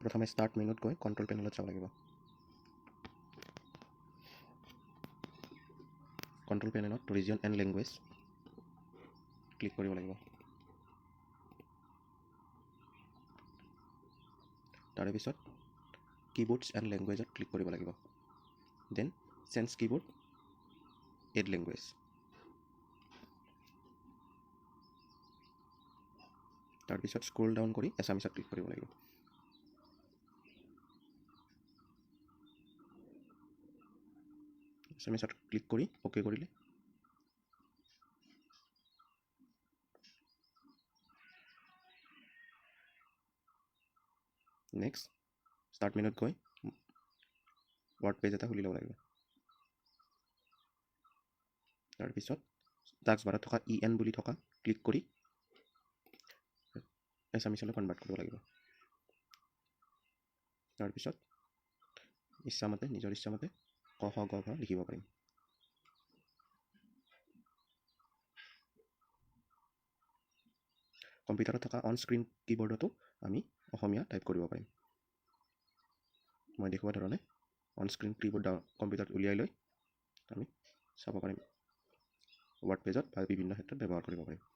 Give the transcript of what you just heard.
প্ৰথমে ষ্টাৰ্ট মেনুত গৈ কণ্ট্ৰল পেনেলত যাব লাগিব। কণ্ট্ৰল পেনেলত ৰিজন এণ্ড লেংগুৱেজ ক্লিক কৰিব লাগিব। তাৰে পিছত কীবোৰ্ডছ এণ্ড লেংগুৱেজত ক্লিক কৰিব লাগিব। Then change keyboard add language. তাৰপিছত স্ক্ৰল ডাউন কৰি এছামিছত ক্লিক কৰিব লাগিব। এছামিছত ক্লিক কৰি অ'কে কৰিলে নেক্সট ষ্টাৰ্ট মেনুত গৈ ৱৰ্ড পেজ এটা খুলি ল'ব লাগিব। তাৰপিছত টাস্ক বাৰত থকা EN বুলি থকা ক্লিক কৰি এছামিছলৈ কনভাৰ্ট কৰিব লাগিব। তাৰপিছত নিজৰ ইচ্ছামতে ক খ গ ঘ লিখিব পাৰিম। কম্পিউটাৰত থকা অন স্ক্ৰীণ কীবৰ্ডতো আমি অসমীয়া টাইপ কৰিব পাৰিম। মই দেখুওৱা ধৰণে অন স্ক্ৰীণ কীবৰ্ড কম্পিউটাৰত উলিয়াই লৈ আমি চাব পাৰিম। ৱৰ্ড পেজত বা বিভিন্ন ক্ষেত্ৰত ব্যৱহাৰ কৰিব পাৰিম।